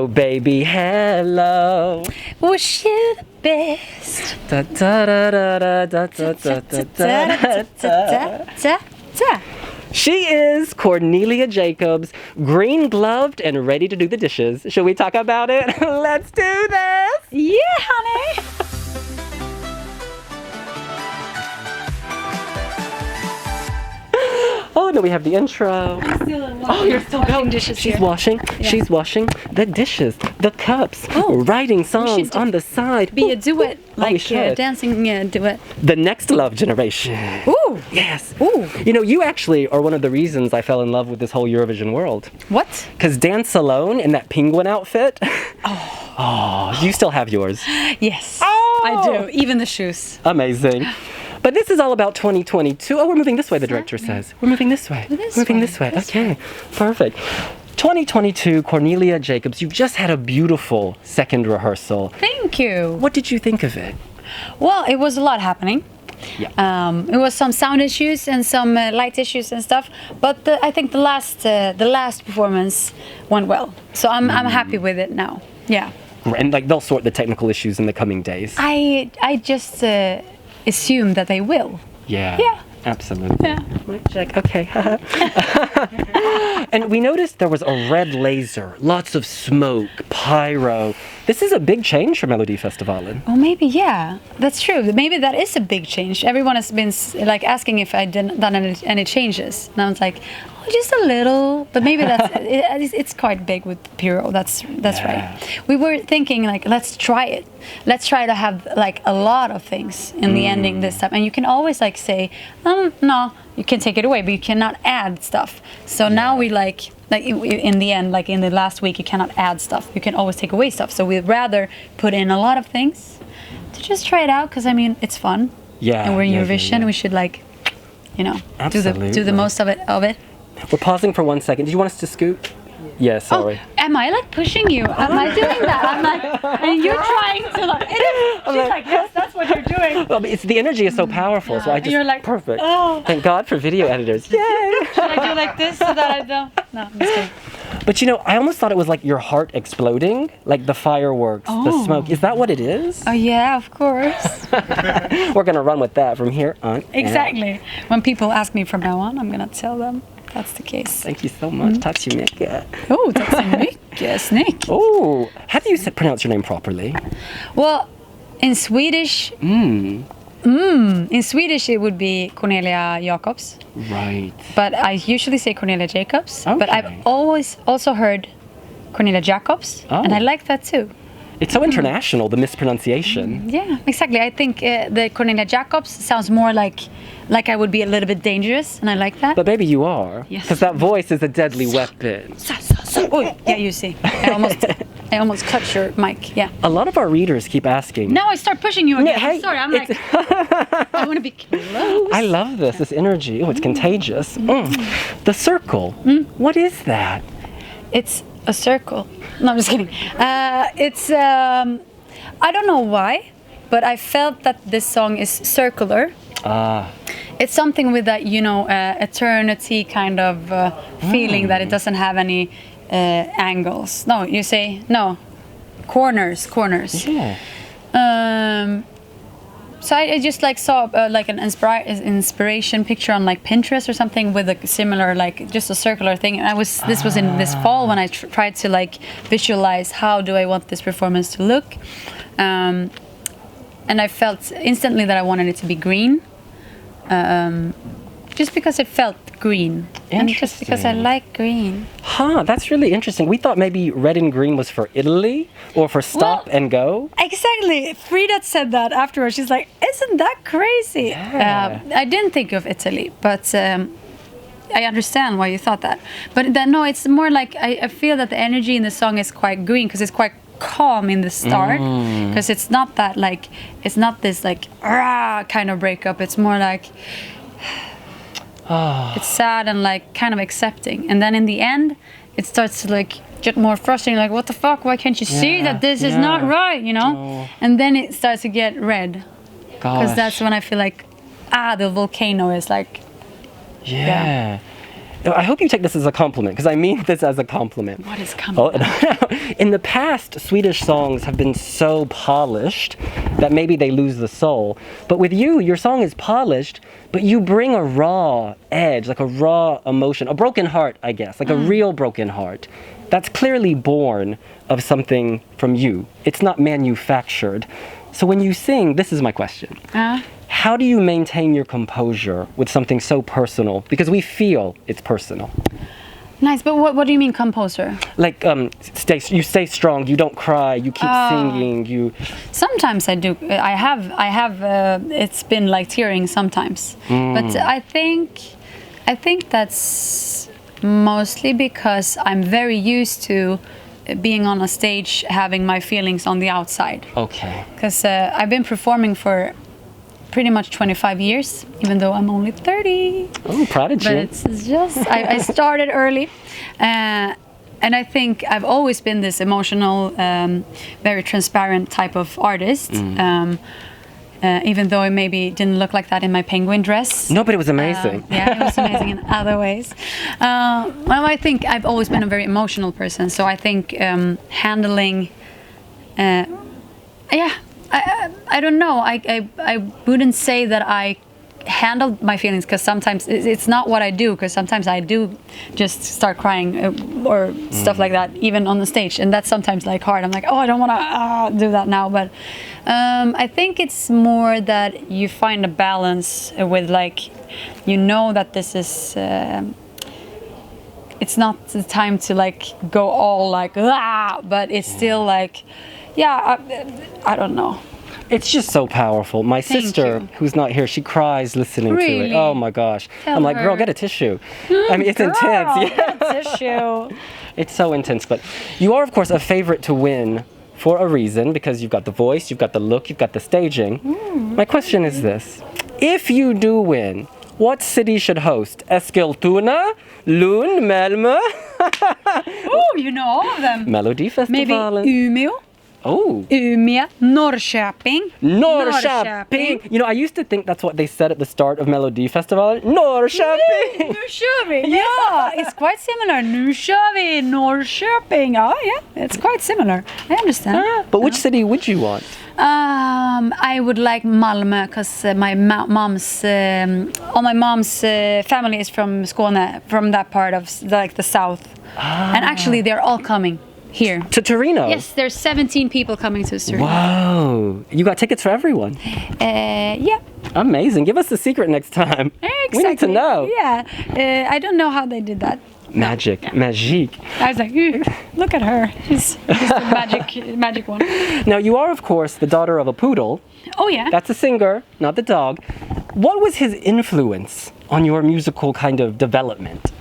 So baby, hello. Wish you the best. Da, da, da, da, da, da, da, da, da, da. She is Cornelia Jakobs, green gloved and ready to do the dishes. Should we talk about it? Let's do this. Yeah, honey. Oh, no, we have the intro. Oh, you're still washing dishes. She's washing. Yeah. She's washing the dishes, the cups, writing songs on the side. Be a duet, like dancing duet. The next love generation. Ooh. Yes. Ooh. You know, you actually are one of the reasons I fell in love with this whole Eurovision world. What? Because Dance Alone in that penguin outfit. Oh, you still have yours. Yes. Oh. I do. Even the shoes. Amazing. But this is all about 2022. Oh, we're moving this way, the director says. We're moving this way. Moving this way. Okay, perfect. 2022, Cornelia Jakobs, you've just had a beautiful second rehearsal. Thank you. What did you think of it? Well, it was a lot happening. Yeah. It was some sound issues and some light issues and stuff, but I think the last performance went well. So I'm happy with it now. Yeah. And like they'll sort the technical issues in the coming days. I just assume that they will. Yeah. Yeah. Absolutely. Yeah. Mic check. Okay. And we noticed there was a red laser, lots of smoke, pyro. This is a big change for Melodifestivalen. Oh, maybe, yeah. That's true. Maybe that is a big change. Everyone has been like asking if I'd done any changes. And I was like, oh, just a little. But maybe it's quite big with pyro. That's right. We were thinking like, let's try it. Let's try to have like a lot of things in the ending this time. And you can always like say, no, you can take it away, but you cannot add stuff. So now we like in the end, like in the last week, you cannot add stuff. You can always take away stuff. So we'd rather put in a lot of things to just try it out, because I mean it's fun. Yeah. And we're in Eurovision. We should like, you know, do the most of it. We're pausing for 1 second. Do you want us to scoot? Yeah, sorry. Oh, am I like pushing you? Am I doing that? I'm like, and you're trying to like. She's like, yes, that's what you're doing. Well, it's the energy is so powerful, so I just. You're like, perfect. Oh. Thank God for video editors. Yay! Should I do like this so that I don't? No, I'm just kidding. But you know, I almost thought it was like your heart exploding, like the fireworks, the smoke. Is that what it is? Oh yeah, of course. We're gonna run with that from here on. Exactly. When people ask me from now on, I'm gonna tell them that's the case. Thank you so much. Tack så mycket. Oh, tack så mycket. Snyggt. Oh, how do you pronounce your name properly? Well, in Swedish, in Swedish it would be Cornelia Jakobs. Right. But I usually say Cornelia Jakobs. Okay. But I've always also heard Cornelia Jakobs, and I like that too. It's so international, the mispronunciation. Yeah, exactly. I think the Cornelia Jakobs sounds more like I would be a little bit dangerous, and I like that. But baby, you are. Yes. Because that voice is a deadly weapon. Oh, yeah, you see. I almost cut your mic. Yeah. A lot of our readers keep asking. Now I start pushing you again. Hey, I'm sorry. I'm like, I want to be close. I love this energy. Oh, it's contagious. The circle. What is that? It's a circle. No, I'm just kidding. It's, I don't know why, but I felt that this song is circular. It's something with that, you know, eternity kind of feeling that it doesn't have any angles. No, you say, no, corners. Yeah. So I just like saw like an inspiration picture on like Pinterest or something with a similar like just a circular thing. And this was in this fall when I tried to like visualize how do I want this performance to look, and I felt instantly that I wanted it to be green, just because it felt green. And just because I like green. Huh, that's really interesting. We thought maybe red and green was for Italy or for stop and go. Exactly. Frida said that afterwards. She's like, isn't that crazy? Yeah. I didn't think of Italy, but I understand why you thought that. But then, no, it's more like I feel that the energy in the song is quite green because it's quite calm in the start. Because it's not that like, it's not this like, rah kind of breakup. It's more like... It's sad and like kind of accepting, and then in the end it starts to like get more frustrating, like what the fuck, why can't you see that this is not right, you know? And then it starts to get red, because that's when I feel like the volcano is like I hope you take this as a compliment, because I mean this as a compliment. What is compliment? In the past, Swedish songs have been so polished that maybe they lose the soul. But with you, your song is polished, but you bring a raw edge, like a raw emotion, a broken heart, I guess, like a real broken heart. That's clearly born of something from you. It's not manufactured. So when you sing, this is my question. How do you maintain your composure with something so personal? Because we feel it's personal. Nice, but what do you mean composer? Like, you stay strong, you don't cry, you keep singing, you... Sometimes I do. I have, it's been like tearing sometimes. But I think that's mostly because I'm very used to being on a stage, having my feelings on the outside. Okay. Because I've been performing for pretty much 25 years, even though I'm only 30. Oh, prodigy. But it's just, I started early. And I think I've always been this emotional, very transparent type of artist. Even though it maybe didn't look like that in my penguin dress. No, but it was amazing. Yeah, it was amazing in other ways. Well, I think I've always been a very emotional person. So I think handling... I don't know. I wouldn't say that I handle my feelings, because sometimes it's not what I do, because sometimes I do just start crying or stuff like that, even on the stage, and that's sometimes like hard. I'm like, oh, I don't want to do that now, but I think it's more that you find a balance with, like, you know that this is it's not the time to like go all like but it's still like, yeah, I don't know. It's just so powerful. My sister, who's not here, she cries listening to it. Oh my gosh. I'm like, girl, get a tissue. I mean, it's intense. Yeah. Get a tissue. It's so intense. But you are, of course, a favorite to win for a reason, because you've got the voice, you've got the look, you've got the staging. My question is this. If you do win, what city should host? Eskilstuna, Lund, Malmo? Oh, you know all of them. Melodifestivalen. Maybe Umeå. Oh. Umeå, Norrköping. Norrköping. You know, I used to think that's what they said at the start of Melodifestivalen. Norrköping. Nu kör vi. Yeah, it's quite similar. Nu kör vi, Norrköping. Oh, yeah, it's quite similar. I understand. But which city would you want? I would like Malmö, because my mom's, all my mom's family is from Skåne, from that part of like the south. And actually, they're all coming here. To Torino? Yes, there's 17 people coming to Torino. Wow. You got tickets for everyone? Yeah. Amazing. Give us the secret next time. Exactly. We need to know. Yeah. I don't know how they did that. Magic. Yeah. Magique. I was like, look at her. She's the magic one. Now, you are, of course, the daughter of a poodle. Oh, yeah. That's a singer, not the dog. What was his influence on your musical kind of development?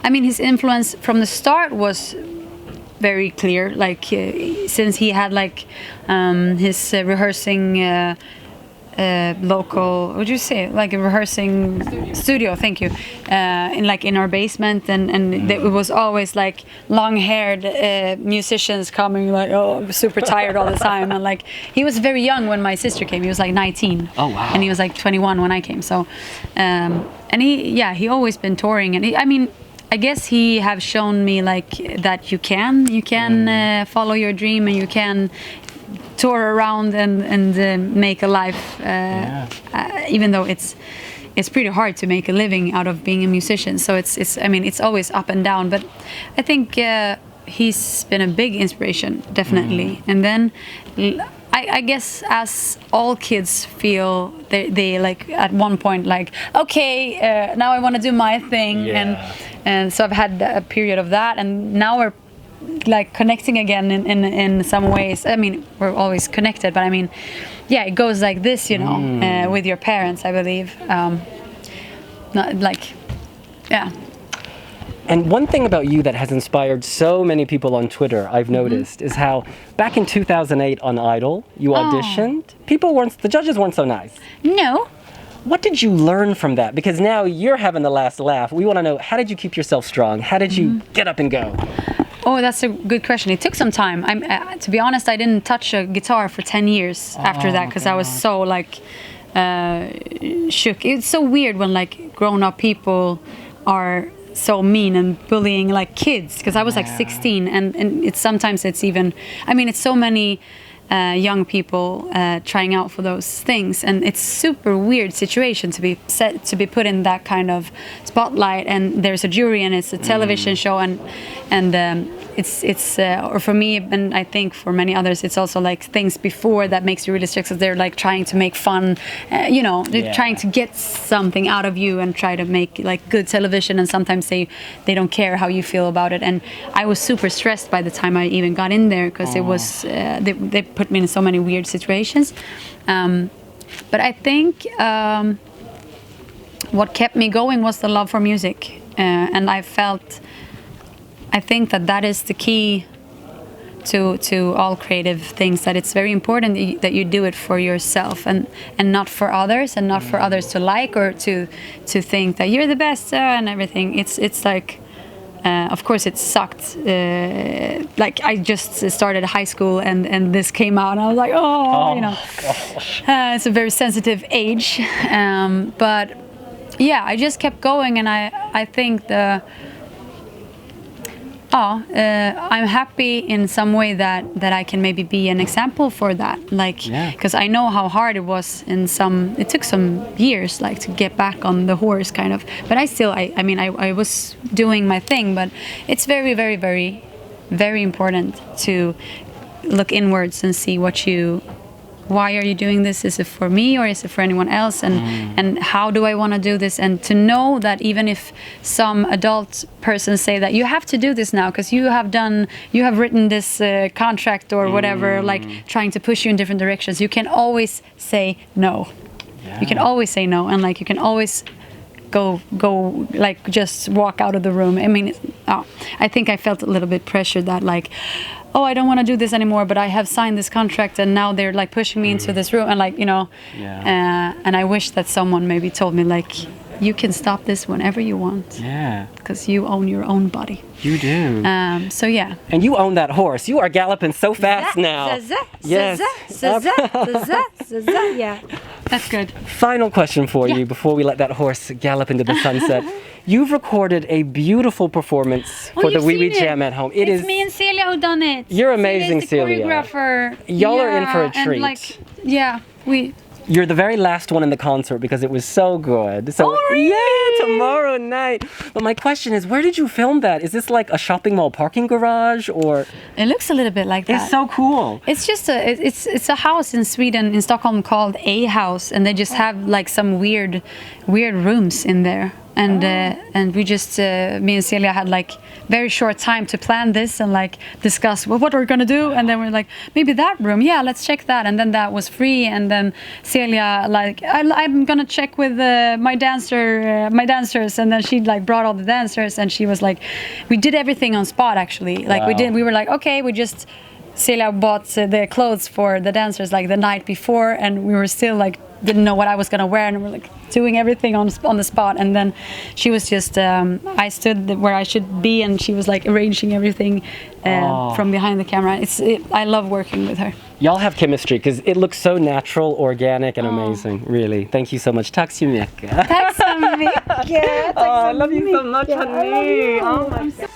I mean, his influence from the start was very clear. Like, since he had like his rehearsing local, what would you say? Like a rehearsing studio. Thank you. In our basement, and it was always like long-haired musicians coming, like super tired all the time, and like he was very young when my sister came. He was like 19. Oh wow! And he was like 21 when I came. So, and he always been touring, and I guess he have shown me like that you can follow your dream, and you can tour around and make a life, even though it's pretty hard to make a living out of being a musician. So it's always up and down, but I think he's been a big inspiration, definitely. And then I guess as all kids feel, they like at one point like, okay, now I want to do my thing. And so I've had a period of that, and now we're like connecting again in some ways. I mean, we're always connected, but I mean, yeah, it goes like this, you know, with your parents, I believe. Not like, yeah. And one thing about you that has inspired so many people on Twitter, I've noticed, is how back in 2008 on Idol, you auditioned. The judges weren't so nice. No. What did you learn from that? Because now you're having the last laugh. We want to know, how did you keep yourself strong? How did you get up and go? Oh, that's a good question. It took some time. To be honest, I didn't touch a guitar for 10 years after that, because I was so like shook. It's so weird when like grown-up people are so mean and bullying like kids, because I was like 16, and it's sometimes it's even, I mean, it's so many young people trying out for those things, and it's super weird situation to be put in that kind of spotlight, and there's a jury and it's a television show, and it's or for me, and I think for many others, it's also like things before that makes you really stressed, because they're like trying to make fun, they're trying to get something out of you and try to make like good television, and sometimes they don't care how you feel about it. And I was super stressed by the time I even got in there, because it was they put me in so many weird situations, but I think what kept me going was the love for music, and I think that is the key to all creative things, that it's very important that you do it for yourself and not for others, and not for others to like or to think that you're the best and everything. It's like, of course it sucked. Like I just started high school and this came out and I was like, gosh. It's a very sensitive age. But yeah, I just kept going, and I think I'm happy in some way that I can maybe be an example for that, like, because I know how hard it was it took some years, like, to get back on the horse, kind of. But I was doing my thing, but it's very, very, very, very important to look inwards and see why are you doing this? Is it for me or is it for anyone else? And how do I want to do this? And to know that even if some adult person say that you have to do this now because you have written this contract or whatever, like trying to push you in different directions, you can always say no. You can always say no, and like you can always go like just walk out of the room. I mean, I think I felt a little bit pressured that like, I don't want to do this anymore, but I have signed this contract and now they're like pushing me into this room, and like, and I wish that someone maybe told me like, you can stop this whenever you want. Yeah. Because you own your own body. You do. So yeah. And you own that horse. You are galloping so fast now. Yes. Yeah. That's good. Final question for you before we let that horse gallop into the sunset. You've recorded a beautiful performance for the Wee Wee Jam at home. It's me and Celia who done it. You're amazing, Celia. Choreographer. Y'all are in for a treat. Like, You're the very last one in the concert because it was so good. So really? Yeah, tomorrow night. But my question is, where did you film that? Is this like a shopping mall parking garage, or? It looks a little bit like that. It's so cool. It's just it's a house in Sweden, in Stockholm, called A House, and they just have like some weird rooms in there. And we just me and Celia had like very short time to plan this and like discuss what we're gonna do, and then we're like, maybe that room, let's check that, and then that was free, and then Celia like, I'm gonna check with my dancers, and then she like brought all the dancers, and she was like, we did everything on spot actually, like we were like, okay, Celia bought the clothes for the dancers like the night before, and we were still like didn't know what I was gonna wear, and we're like doing everything on the spot. And then she was just I stood where I should be, and she was like arranging everything from behind the camera. I love working with her. Y'all have chemistry because it looks so natural, organic, and amazing. Really, thank you so much. Tack så mycket. Tack så mycket. I love you so much, honey. Oh my God.